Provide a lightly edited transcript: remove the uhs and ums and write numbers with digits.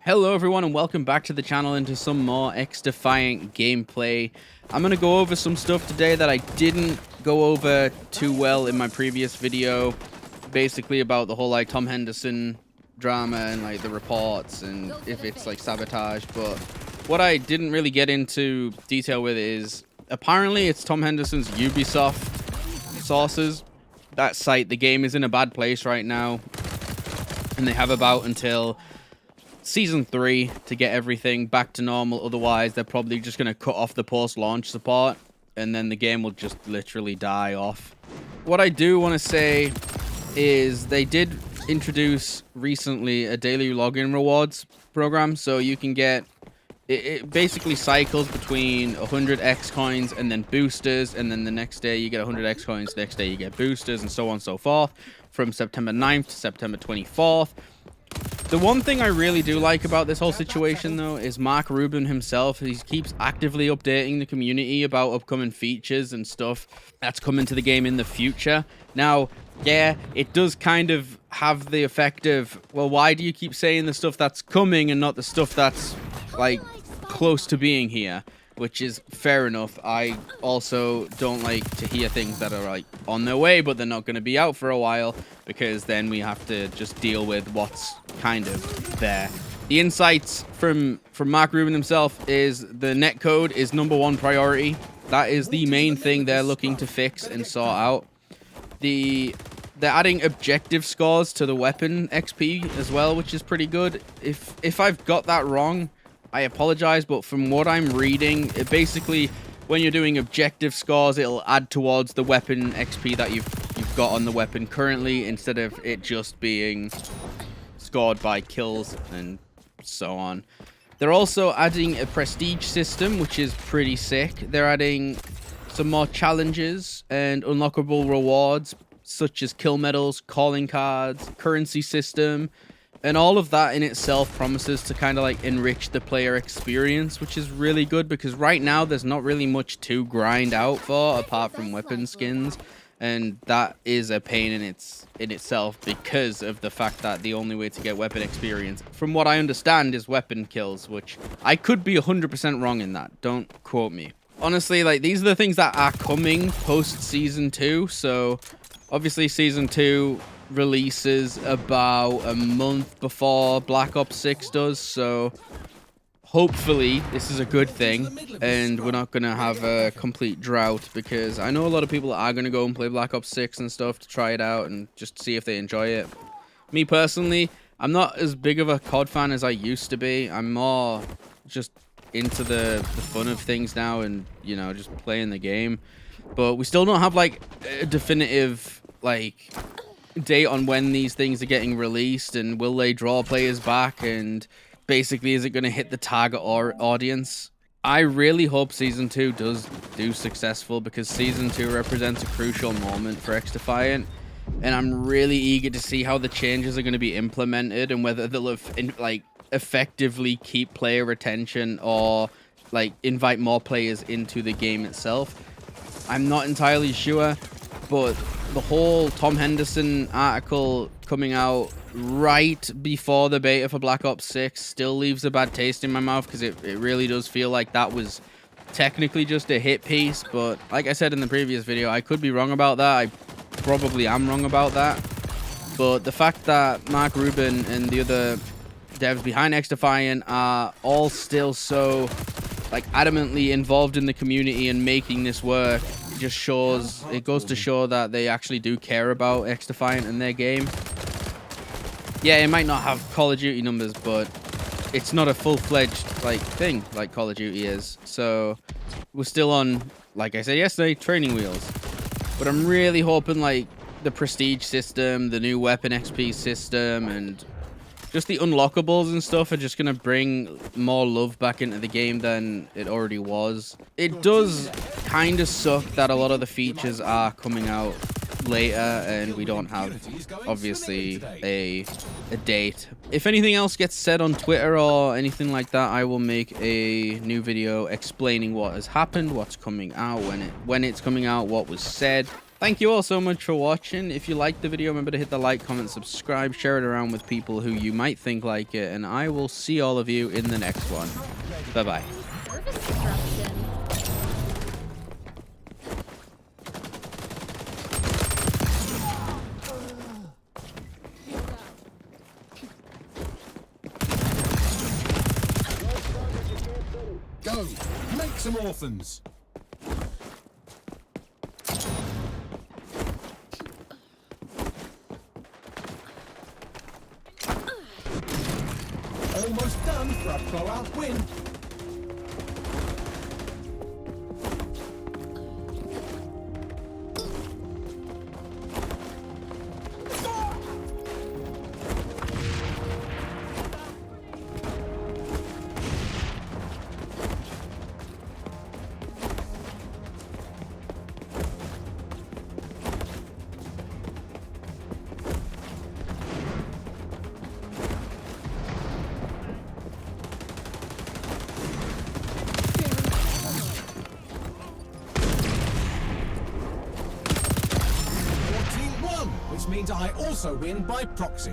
Hello everyone and welcome back to the channel and to some more XDefiant gameplay. I'm going to go over some stuff today that I didn't go over too well in my previous video. Basically about the whole like Tom Henderson drama and like the reports and if it's like sabotage. But what I didn't really get into detail with is apparently it's Tom Henderson's Ubisoft sources. That site, the game is in a bad place right now. And they have about until Season 3 to get everything back to normal. Otherwise, they're probably just going to cut off the post-launch support. And then the game will just literally die off. What I do want to say is they did introduce recently a daily login rewards program. So you can get... It basically cycles between 100 X coins and then boosters. And then the next day you get 100 X coins. Next day you get boosters and so on and so forth. From September 9th to September 24th. The one thing I really do like about this whole situation, though, is Mark Rubin himself. He keeps actively updating the community about upcoming features and stuff that's coming to the game in the future. Now, yeah, it does kind of have the effect of, well, why do you keep saying the stuff that's coming and not the stuff that's, like, close to being here? Which is fair enough. I also don't like to hear things that are like on their way, but they're not going to be out for a while, because then we have to just deal with what's kind of there. The insights from Mark Rubin himself is the netcode is #1 priority. That is the main thing they're looking to fix and sort out. They're adding objective scores to the weapon XP as well, which is pretty good. If I've got that wrong, I apologize, but from what I'm reading, it basically, when you're doing objective scores, it'll add towards the weapon XP that you've got on the weapon currently, instead of it just being scored by kills and so on. They're also adding a prestige system, which is pretty sick. They're adding some more challenges and unlockable rewards, such as kill medals, calling cards, currency system. And all of that in itself promises to kind of like enrich the player experience, which is really good, because right now there's not really much to grind out for apart from weapon skins. And that is a pain in itself, because of the fact that the only way to get weapon experience, from what I understand, is weapon kills, which I could be 100% wrong in that. Don't quote me. Honestly, like, these are the things that are coming post Season 2. So obviously Season 2 releases about a month before Black Ops 6 does, so hopefully this is a good thing and we're not gonna have a complete drought, because I know a lot of people are gonna go and play Black Ops 6 and stuff to try it out and just see if they enjoy it. Me personally, I'm not as big of a COD fan as I used to be. I'm more just into the fun of things now and, you know, just playing the game. But we still don't have like a definitive like date on when these things are getting released, and will they draw players back, and basically is it going to hit the target audience. I really hope Season 2 does do successful, because Season 2 represents a crucial moment for XDefiant, and I'm really eager to see how the changes are going to be implemented and whether they'll like effectively keep player retention or like invite more players into the game itself. I'm not entirely sure, but the whole Tom Henderson article coming out right before the beta for Black Ops 6 still leaves a bad taste in my mouth, because it really does feel like that was technically just a hit piece. But like I said in the previous video, I could be wrong about that. I probably am wrong about that. But the fact that Mark Rubin and the other devs behind XDefiant are all still so like adamantly involved in the community and making this work, just shows, it goes to show that they actually do care about XDefiant and their game. Yeah, it might not have Call of Duty numbers, but it's not a full-fledged like thing like Call of Duty is. So we're still on, like I said yesterday, training wheels. But I'm really hoping like the prestige system, the new weapon XP system, and just the unlockables and stuff are just going to bring more love back into the game than it already was. It does kind of suck that a lot of the features are coming out later and we don't have, obviously, a date. If anything else gets said on Twitter or anything like that, I will make a new video explaining what has happened, what's coming out, when it's coming out, what was said. Thank you all so much for watching. If you liked the video, remember to hit the like, comment, subscribe, share it around with people who you might think like it, and I will see all of you in the next one. Bye-bye. Service disruption. Go! Make some orphans! Almost done for a blowout win! Which means I also win by proxy.